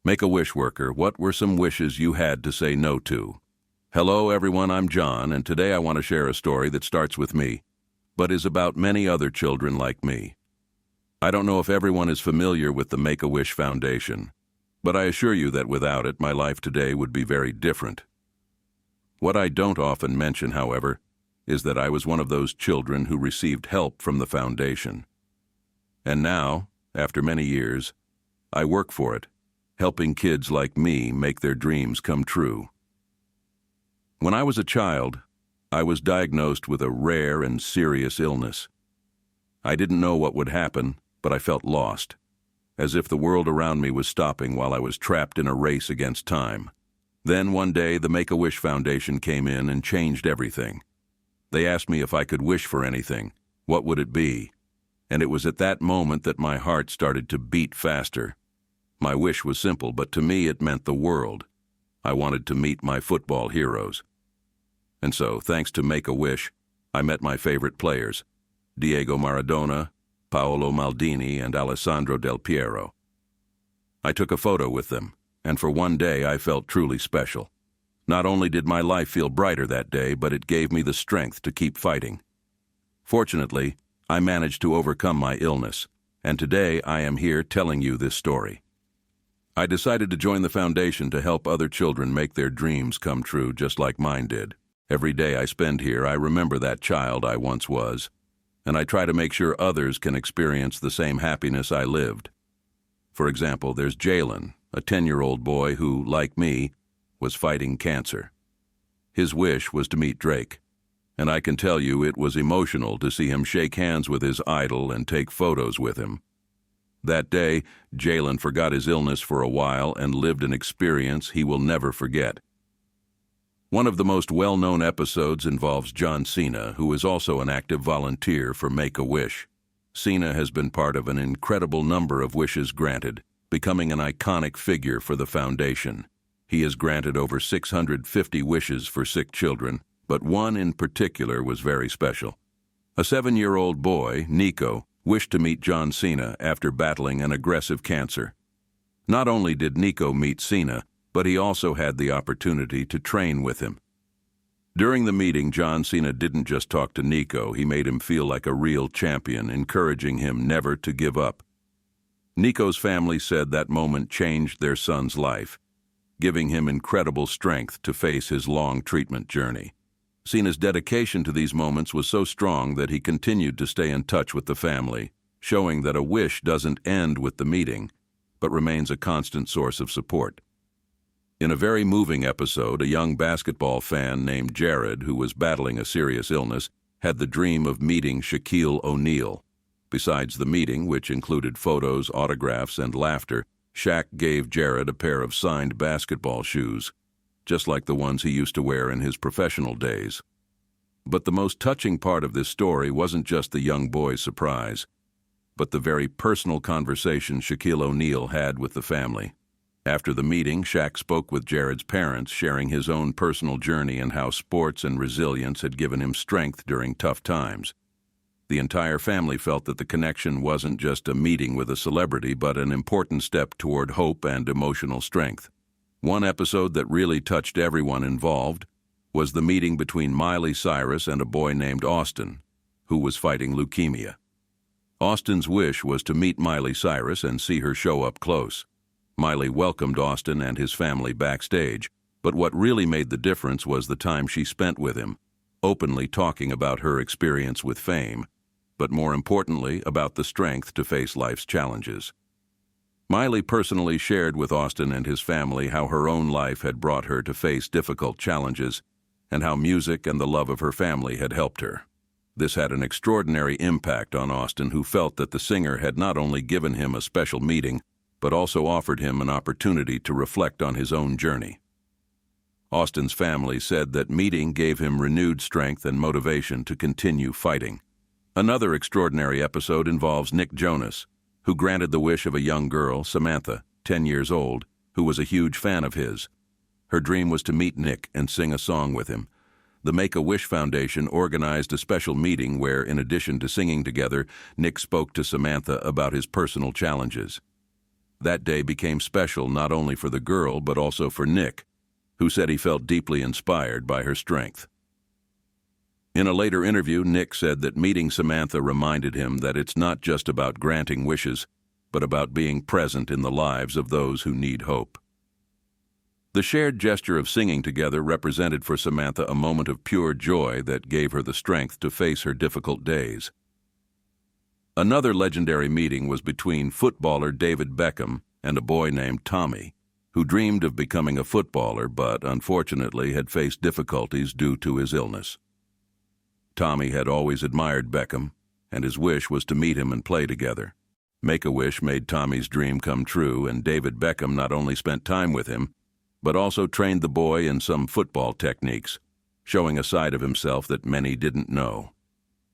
Make-A-Wish worker, what were some wishes you had to say no to? Hello everyone, I'm John, and today I want to share a story that starts with me, but is about many other children like me. I don't know if everyone is familiar with the Make-A-Wish Foundation, but I assure you that without it, my life today would be very different. What I don't often mention, however, is that I was one of those children who received help from the foundation. And now, after many years, I work for it, helping kids like me make their dreams come true. When I was a child, I was diagnosed with a rare and serious illness. I didn't know what would happen, but I felt lost, as if the world around me was stopping while I was trapped in a race against time. Then one day, the Make-A-Wish Foundation came in and changed everything. They asked me if I could wish for anything, what would it be? And it was at that moment that my heart started to beat faster. My wish was simple, but to me it meant the world. I wanted to meet my football heroes. And so, thanks to Make-A-Wish, I met my favorite players, Diego Maradona, Paolo Maldini, and Alessandro Del Piero. I took a photo with them, and for one day I felt truly special. Not only did my life feel brighter that day, but it gave me the strength to keep fighting. Fortunately, I managed to overcome my illness, and today I am here telling you this story. I decided to join the foundation to help other children make their dreams come true just like mine did. Every day I spend here, I remember that child I once was, and I try to make sure others can experience the same happiness I lived. For example, there's Jalen, a 10-year-old boy who, like me, was fighting cancer. His wish was to meet Drake, and I can tell you it was emotional to see him shake hands with his idol and take photos with him. That day, Jalen forgot his illness for a while and lived an experience he will never forget. One of the most well-known episodes involves John Cena, who is also an active volunteer for Make-A-Wish. Cena has been part of an incredible number of wishes granted, becoming an iconic figure for the foundation. He has granted over 650 wishes for sick children, but one in particular was very special. A 7-year-old boy, Nico, wished to meet John Cena after battling an aggressive cancer. Not only did Nico meet Cena, but he also had the opportunity to train with him. During the meeting, John Cena didn't just talk to Nico, he made him feel like a real champion, encouraging him never to give up. Nico's family said that moment changed their son's life, giving him incredible strength to face his long treatment journey. Cena's dedication to these moments was so strong that he continued to stay in touch with the family, showing that a wish doesn't end with the meeting, but remains a constant source of support. In a very moving episode, a young basketball fan named Jared, who was battling a serious illness, had the dream of meeting Shaquille O'Neal. Besides the meeting, which included photos, autographs, and laughter, Shaq gave Jared a pair of signed basketball shoes, just like the ones he used to wear in his professional days. But the most touching part of this story wasn't just the young boy's surprise, but the very personal conversation Shaquille O'Neal had with the family. After the meeting, Shaq spoke with Jared's parents, sharing his own personal journey and how sports and resilience had given him strength during tough times. The entire family felt that the connection wasn't just a meeting with a celebrity, but an important step toward hope and emotional strength. One episode that really touched everyone involved was the meeting between Miley Cyrus and a boy named Austin, who was fighting leukemia. Austin's wish was to meet Miley Cyrus and see her show up close. Miley welcomed Austin and his family backstage, but what really made the difference was the time she spent with him, openly talking about her experience with fame, but more importantly, about the strength to face life's challenges. Miley personally shared with Austin and his family how her own life had brought her to face difficult challenges and how music and the love of her family had helped her. This had an extraordinary impact on Austin, who felt that the singer had not only given him a special meeting, but also offered him an opportunity to reflect on his own journey. Austin's family said that meeting gave him renewed strength and motivation to continue fighting. Another extraordinary episode involves Nick Jonas, who granted the wish of a young girl, Samantha, 10 years old, who was a huge fan of his. Her dream was to meet Nick and sing a song with him. The Make-A-Wish Foundation organized a special meeting where, in addition to singing together, Nick spoke to Samantha about his personal challenges. That day became special not only for the girl but also for Nick, who said he felt deeply inspired by her strength. In a later interview, Nick said that meeting Samantha reminded him that it's not just about granting wishes, but about being present in the lives of those who need hope. The shared gesture of singing together represented for Samantha a moment of pure joy that gave her the strength to face her difficult days. Another legendary meeting was between footballer David Beckham and a boy named Tommy, who dreamed of becoming a footballer but unfortunately had faced difficulties due to his illness. Tommy had always admired Beckham, and his wish was to meet him and play together. Make-A-Wish made Tommy's dream come true, and David Beckham not only spent time with him, but also trained the boy in some football techniques, showing a side of himself that many didn't know,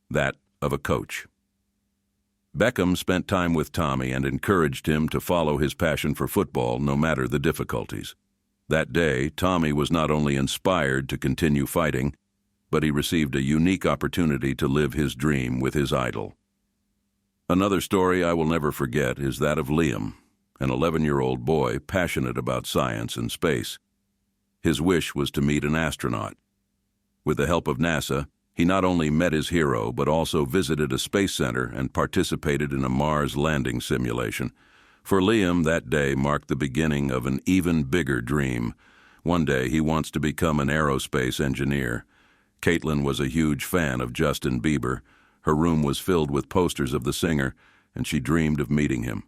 that of a coach. Beckham spent time with Tommy and encouraged him to follow his passion for football no matter the difficulties. That day, Tommy was not only inspired to continue fighting, but he received a unique opportunity to live his dream with his idol. Another story I will never forget is that of Liam, an 11-year-old boy passionate about science and space. His wish was to meet an astronaut. With the help of NASA, he not only met his hero but also visited a space center and participated in a Mars landing simulation. For Liam, that day marked the beginning of an even bigger dream. One day he wants to become an aerospace engineer. Caitlin was a huge fan of Justin Bieber. Her room was filled with posters of the singer, and she dreamed of meeting him.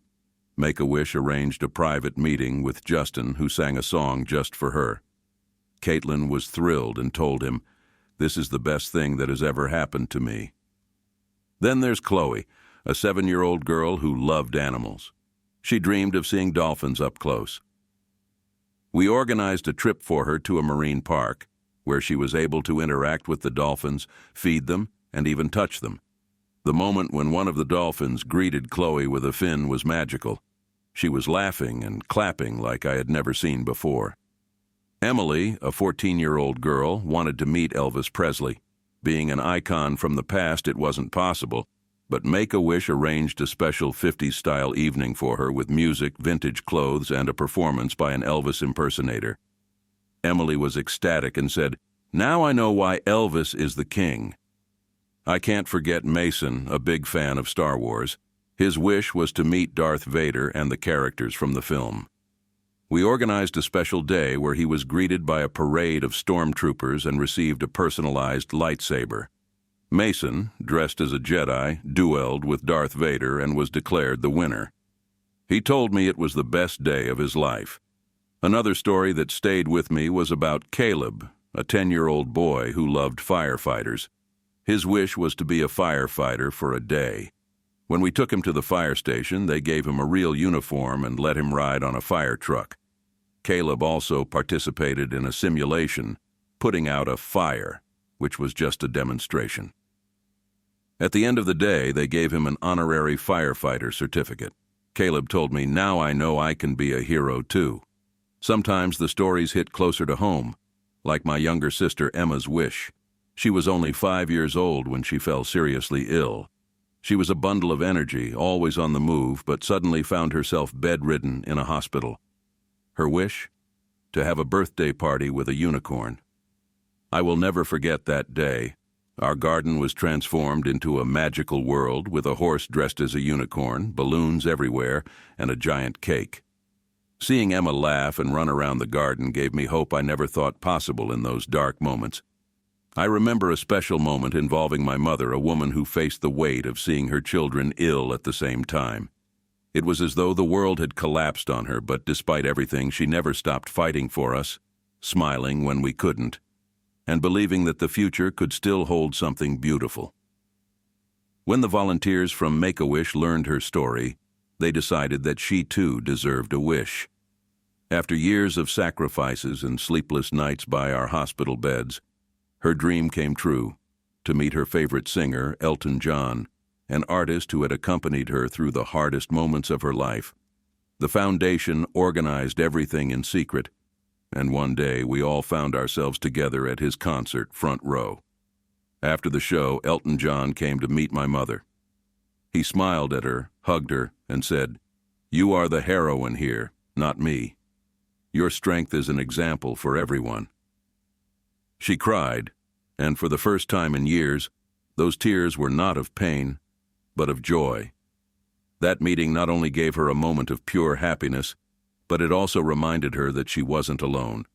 Make-A-Wish arranged a private meeting with Justin, who sang a song just for her. Caitlin was thrilled and told him, "This is the best thing that has ever happened to me." Then there's Chloe, a 7-year-old girl who loved animals. She dreamed of seeing dolphins up close. We organized a trip for her to a marine park, where she was able to interact with the dolphins, feed them, and even touch them. The moment when one of the dolphins greeted Chloe with a fin was magical. She was laughing and clapping like I had never seen before. Emily, a 14-year-old girl, wanted to meet Elvis Presley. Being an icon from the past, it wasn't possible, but Make-A-Wish arranged a special 50s-style evening for her with music, vintage clothes, and a performance by an Elvis impersonator. Emily was ecstatic and said, "Now I know why Elvis is the king." I can't forget Mason, a big fan of Star Wars. His wish was to meet Darth Vader and the characters from the film. We organized a special day where he was greeted by a parade of stormtroopers and received a personalized lightsaber. Mason, dressed as a Jedi, dueled with Darth Vader and was declared the winner. He told me it was the best day of his life. Another story that stayed with me was about Caleb, a 10-year-old boy who loved firefighters. His wish was to be a firefighter for a day. When we took him to the fire station, they gave him a real uniform and let him ride on a fire truck. Caleb also participated in a simulation, putting out a fire, which was just a demonstration. At the end of the day, they gave him an honorary firefighter certificate. Caleb told me, "Now I know I can be a hero too." Sometimes the stories hit closer to home, like my younger sister Emma's wish. She was only 5 years old when she fell seriously ill. She was a bundle of energy, always on the move, but suddenly found herself bedridden in a hospital. Her wish? To have a birthday party with a unicorn. I will never forget that day. Our garden was transformed into a magical world with a horse dressed as a unicorn, balloons everywhere, and a giant cake. Seeing Emma laugh and run around the garden gave me hope I never thought possible in those dark moments. I remember a special moment involving my mother, a woman who faced the weight of seeing her children ill at the same time. It was as though the world had collapsed on her, but despite everything, she never stopped fighting for us, smiling when we couldn't, and believing that the future could still hold something beautiful. When the volunteers from Make-A-Wish learned her story, they decided that she too deserved a wish. After years of sacrifices and sleepless nights by our hospital beds, her dream came true, to meet her favorite singer, Elton John, an artist who had accompanied her through the hardest moments of her life. The foundation organized everything in secret, and one day we all found ourselves together at his concert, front row. After the show, Elton John came to meet my mother. He smiled at her, hugged her, and said, You are the heroine here, not me. Your strength is an example for everyone." She cried, and for the first time in years, those tears were not of pain, but of joy. That meeting not only gave her a moment of pure happiness, but it also reminded her that she wasn't alone.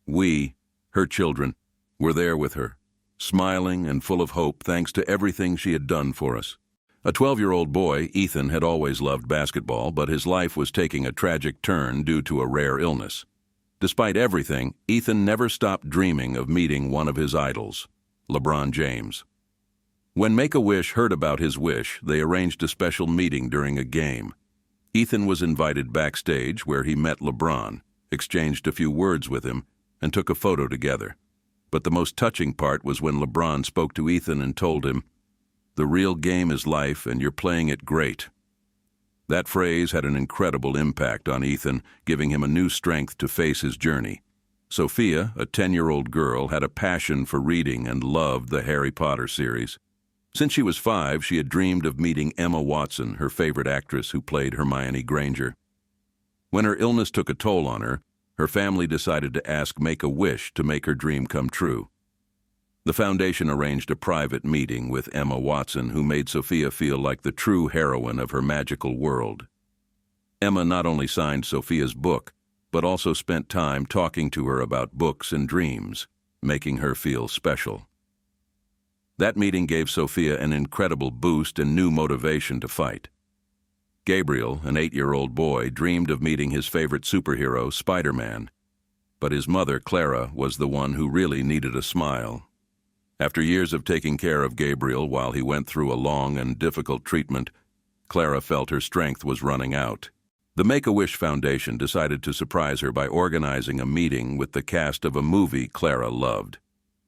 We, her children, were there with her, smiling and full of hope thanks to everything she had done for us. A 12-year-old boy, Ethan, had always loved basketball, but his life was taking a tragic turn due to a rare illness. Despite everything, Ethan never stopped dreaming of meeting one of his idols, LeBron James. When Make-A-Wish heard about his wish, they arranged a special meeting during a game. Ethan was invited backstage where he met LeBron, exchanged a few words with him, and took a photo together. But the most touching part was when LeBron spoke to Ethan and told him, "The real game is life, and you're playing it great." That phrase had an incredible impact on Ethan, giving him a new strength to face his journey. Sophia, a 10-year-old girl, had a passion for reading and loved the Harry Potter series. Since she was 5, she had dreamed of meeting Emma Watson, her favorite actress who played Hermione Granger. When her illness took a toll on her, her family decided to ask Make-A-Wish to make her dream come true. The foundation arranged a private meeting with Emma Watson, who made Sophia feel like the true heroine of her magical world. Emma not only signed Sophia's book, but also spent time talking to her about books and dreams, making her feel special. That meeting gave Sophia an incredible boost and new motivation to fight. Gabriel, an 8-year-old boy, dreamed of meeting his favorite superhero, Spider-Man. But his mother, Clara, was the one who really needed a smile. After years of taking care of Gabriel while he went through a long and difficult treatment, Clara felt her strength was running out. The Make-A-Wish Foundation decided to surprise her by organizing a meeting with the cast of a movie Clara loved.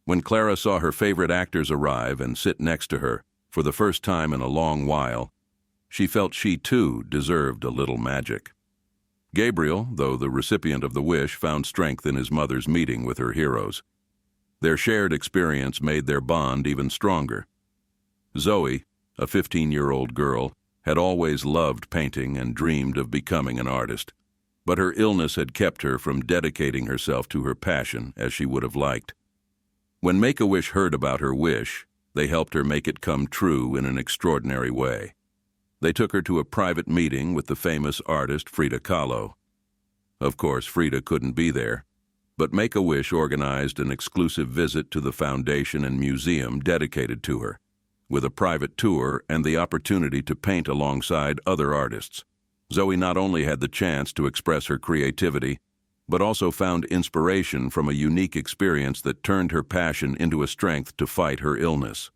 When Clara saw her favorite actors arrive and sit next to her, for the first time in a long while, she felt she too deserved a little magic. Gabriel, though the recipient of the wish, found strength in his mother's meeting with her heroes. Their shared experience made their bond even stronger. Zoe, a 15-year-old girl, had always loved painting and dreamed of becoming an artist, but her illness had kept her from dedicating herself to her passion as she would have liked. When Make-A-Wish heard about her wish, they helped her make it come true in an extraordinary way. They took her to a private meeting with the famous artist Frida Kahlo. Of course, Frida couldn't be there, but Make-A-Wish organized an exclusive visit to the foundation and museum dedicated to her, with a private tour and the opportunity to paint alongside other artists. Zoe not only had the chance to express her creativity, but also found inspiration from a unique experience that turned her passion into a strength to fight her illness.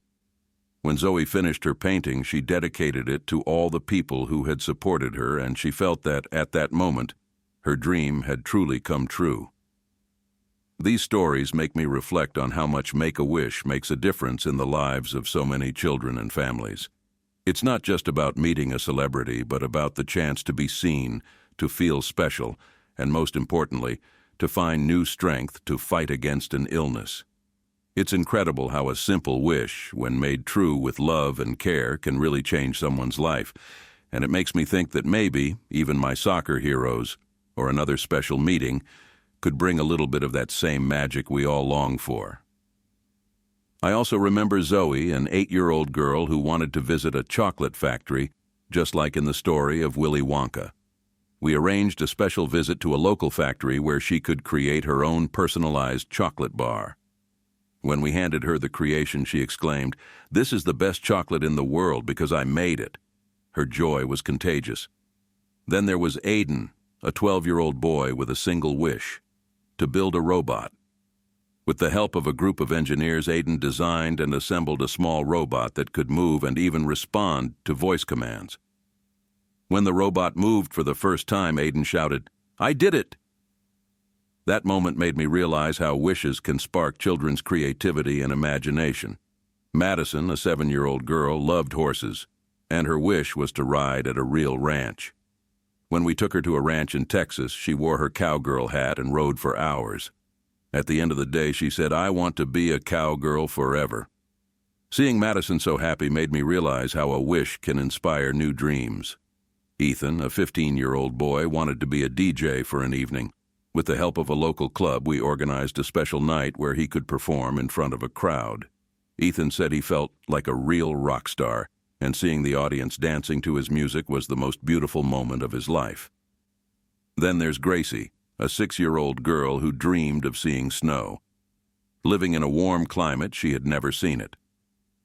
When Zoe finished her painting, she dedicated it to all the people who had supported her, and she felt that, at that moment, her dream had truly come true. These stories make me reflect on how much Make-A-Wish makes a difference in the lives of so many children and families. It's not just about meeting a celebrity, but about the chance to be seen, to feel special, and most importantly, to find new strength to fight against an illness. It's incredible how a simple wish, when made true with love and care, can really change someone's life, and it makes me think that maybe even my soccer heroes, or another special meeting, could bring a little bit of that same magic we all long for. I also remember Zoe, an 8-year-old girl who wanted to visit a chocolate factory, just like in the story of Willy Wonka. We arranged a special visit to a local factory where she could create her own personalized chocolate bar. When we handed her the creation, she exclaimed, "This is the best chocolate in the world because I made it." Her joy was contagious. Then there was Aiden, a 12-year-old boy with a single wish: to build a robot. With the help of a group of engineers, Aiden designed and assembled a small robot that could move and even respond to voice commands. When the robot moved for the first time, Aiden shouted, "I did it!" That moment made me realize how wishes can spark children's creativity and imagination. Madison, a 7-year-old girl, loved horses, and her wish was to ride at a real ranch. When we took her to a ranch in Texas, she wore her cowgirl hat and rode for hours. At the end of the day, she said, "I want to be a cowgirl forever." Seeing Madison so happy made me realize how a wish can inspire new dreams. Ethan, a 15-year-old boy, wanted to be a DJ for an evening. With the help of a local club, we organized a special night where he could perform in front of a crowd. Ethan said he felt like a real rock star, and seeing the audience dancing to his music was the most beautiful moment of his life. Then there's Gracie, a 6-year-old girl who dreamed of seeing snow. Living in a warm climate, she had never seen it.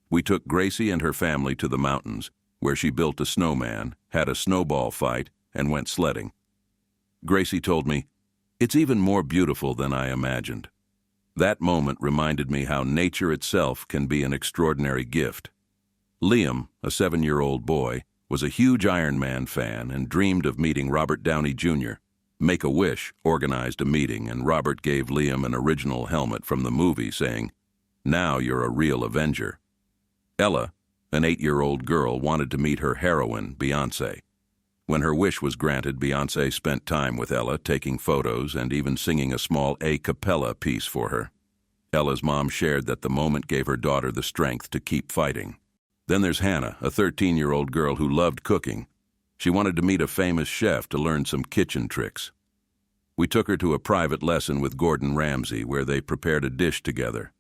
We took Gracie and her family to the mountains, where she built a snowman, had a snowball fight, and went sledding. Gracie told me, "It's even more beautiful than I imagined." That moment reminded me how nature itself can be an extraordinary gift. Liam, a 7-year-old boy, was a huge Iron Man fan and dreamed of meeting Robert Downey Jr. Make-A-Wish organized a meeting, and Robert gave Liam an original helmet from the movie, saying, "Now you're a real Avenger." Ella, an 8-year-old girl, wanted to meet her heroine, Beyoncé. When her wish was granted, Beyoncé spent time with Ella, taking photos and even singing a small a cappella piece for her. Ella's mom shared that the moment gave her daughter the strength to keep fighting. Then there's Hannah, a 13-year-old girl who loved cooking. She wanted to meet a famous chef to learn some kitchen tricks. We took her to a private lesson with Gordon Ramsay, where they prepared a dish together.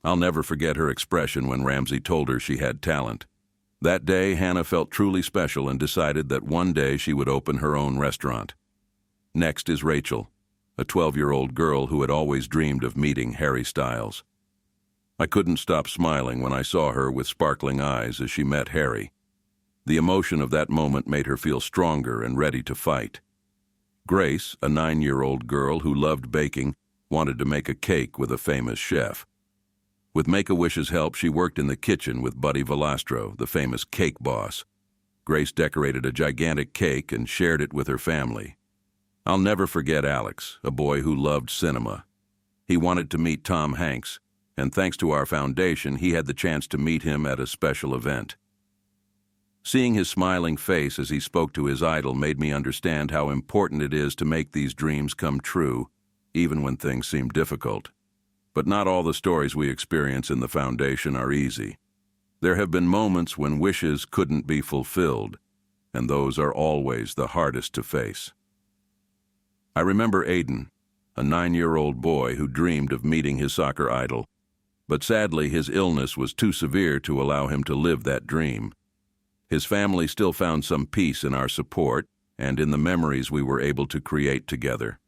I'll never forget her expression when Ramsay told her she had talent. That day, Hannah felt truly special and decided that one day she would open her own restaurant. Next is Rachel, a 12-year-old girl who had always dreamed of meeting Harry Styles. I couldn't stop smiling when I saw her with sparkling eyes as she met Harry. The emotion of that moment made her feel stronger and ready to fight. Grace, a 9-year-old girl who loved baking, wanted to make a cake with a famous chef. With Make-A-Wish's help, she worked in the kitchen with Buddy Valastro, the famous cake boss. Grace decorated a gigantic cake and shared it with her family. I'll never forget Alex, a boy who loved cinema. He wanted to meet Tom Hanks, and thanks to our foundation, he had the chance to meet him at a special event. Seeing his smiling face as he spoke to his idol made me understand how important it is to make these dreams come true, even when things seem difficult. But not all the stories we experience in the foundation are easy. There have been moments when wishes couldn't be fulfilled, and those are always the hardest to face. I remember Aiden, a 9-year-old boy who dreamed of meeting his soccer idol, but sadly his illness was too severe to allow him to live that dream. His family still found some peace in our support and in the memories we were able to create together.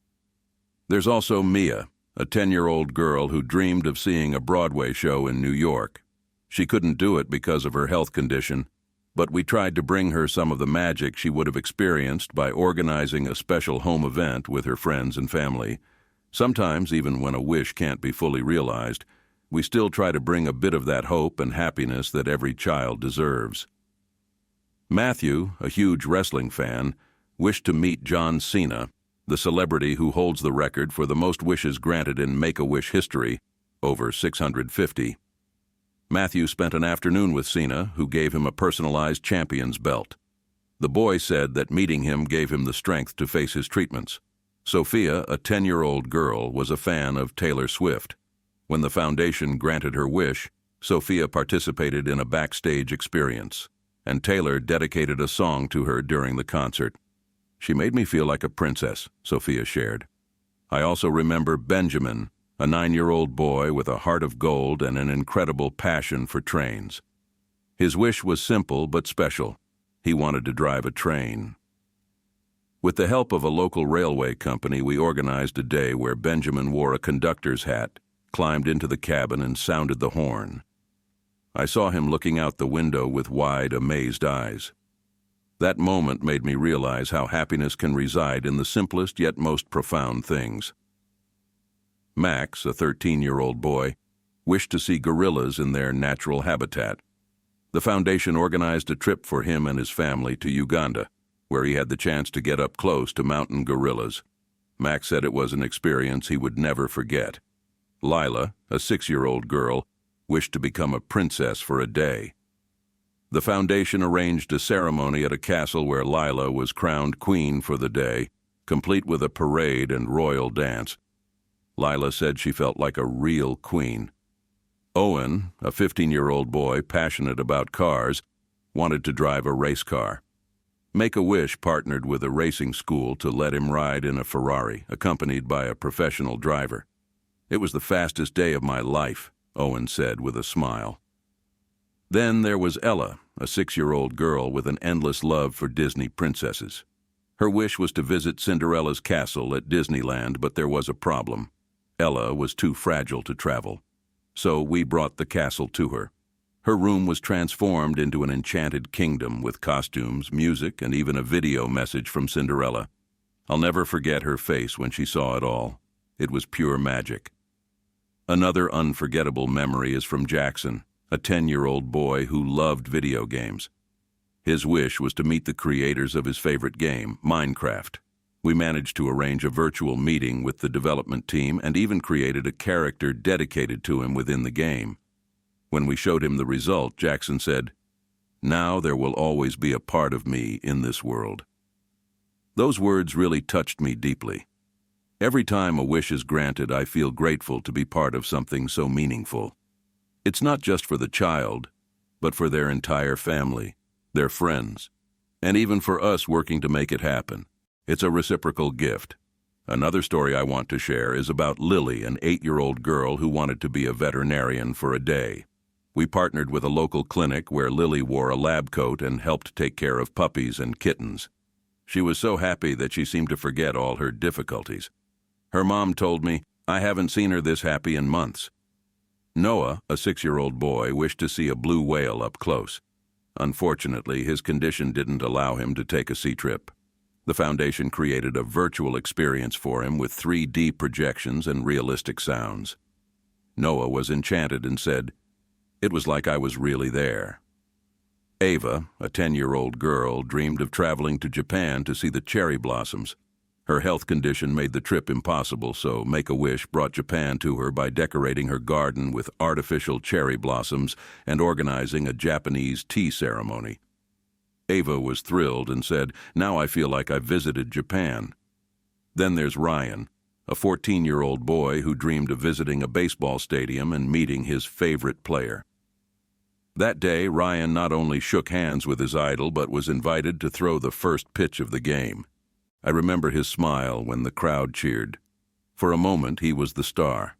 There's also Mia, a 10-year-old girl who dreamed of seeing a Broadway show in New York. She couldn't do it because of her health condition, but we tried to bring her some of the magic she would have experienced by organizing a special home event with her friends and family. Sometimes, even when a wish can't be fully realized, we still try to bring a bit of that hope and happiness that every child deserves. Matthew, a huge wrestling fan, wished to meet John Cena, the celebrity who holds the record for the most wishes granted in Make-A-Wish history, over 650. Matthew spent an afternoon with Cena, who gave him a personalized champion's belt. The boy said that meeting him gave him the strength to face his treatments. Sophia, a 10-year-old girl, was a fan of Taylor Swift. When the foundation granted her wish, Sophia participated in a backstage experience, and Taylor dedicated a song to her during the concert. "She made me feel like a princess," Sophia shared. I also remember Benjamin, a 9-year-old boy with a heart of gold and an incredible passion for trains. His wish was simple but special. He wanted to drive a train. With the help of a local railway company, we organized a day where Benjamin wore a conductor's hat, climbed into the cabin, and sounded the horn. I saw him looking out the window with wide, amazed eyes. That moment made me realize how happiness can reside in the simplest yet most profound things. Max, a 13-year-old boy, wished to see gorillas in their natural habitat. The foundation organized a trip for him and his family to Uganda, where he had the chance to get up close to mountain gorillas. Max said it was an experience he would never forget. Lila, a 6-year-old girl, wished to become a princess for a day. The foundation arranged a ceremony at a castle where Lila was crowned queen for the day, complete with a parade and royal dance. Lila said she felt like a real queen. Owen, a 15-year-old boy passionate about cars, wanted to drive a race car. Make-A-Wish partnered with a racing school to let him ride in a Ferrari, accompanied by a professional driver. "It was the fastest day of my life," Owen said with a smile. Then there was Ella, a 6-year-old girl with an endless love for Disney princesses. Her wish was to visit Cinderella's castle at Disneyland, but there was a problem. Ella was too fragile to travel. So we brought the castle to her. Her room was transformed into an enchanted kingdom with costumes, music, and even a video message from Cinderella. I'll never forget her face when she saw it all. It was pure magic. Another unforgettable memory is from Jackson, a 10-year-old boy who loved video games. His wish was to meet the creators of his favorite game, Minecraft. We managed to arrange a virtual meeting with the development team and even created a character dedicated to him within the game. When we showed him the result, Jackson said, "Now there will always be a part of me in this world." Those words really touched me deeply. Every time a wish is granted, I feel grateful to be part of something so meaningful. It's not just for the child, but for their entire family, their friends, and even for us working to make it happen. It's a reciprocal gift. Another story I want to share is about Lily, an 8-year-old girl who wanted to be a veterinarian for a day. We partnered with a local clinic where Lily wore a lab coat and helped take care of puppies and kittens. She was so happy that she seemed to forget all her difficulties. Her mom told me, "I haven't seen her this happy in months." Noah, a 6-year-old boy, wished to see a blue whale up close. Unfortunately, his condition didn't allow him to take a sea trip. The foundation created a virtual experience for him with 3D projections and realistic sounds. Noah was enchanted and said, "It was like I was really there." Ava, a 10-year-old girl, dreamed of traveling to Japan to see the cherry blossoms. Her health condition made the trip impossible, so Make-A-Wish brought Japan to her by decorating her garden with artificial cherry blossoms and organizing a Japanese tea ceremony. Ava was thrilled and said, "Now I feel like I've visited Japan." Then there's Ryan, a 14-year-old boy who dreamed of visiting a baseball stadium and meeting his favorite player. That day, Ryan not only shook hands with his idol, but was invited to throw the first pitch of the game. I remember his smile when the crowd cheered. For a moment, he was the star.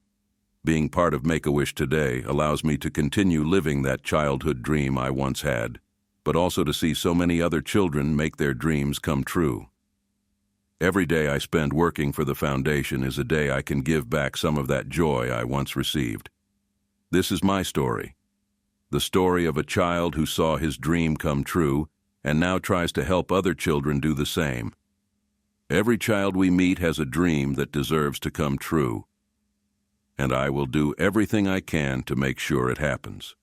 Being part of Make-A-Wish today allows me to continue living that childhood dream I once had, but also to see so many other children make their dreams come true. Every day I spend working for the foundation is a day I can give back some of that joy I once received. This is my story. The story of a child who saw his dream come true and now tries to help other children do the same. Every child we meet has a dream that deserves to come true, and I will do everything I can to make sure it happens.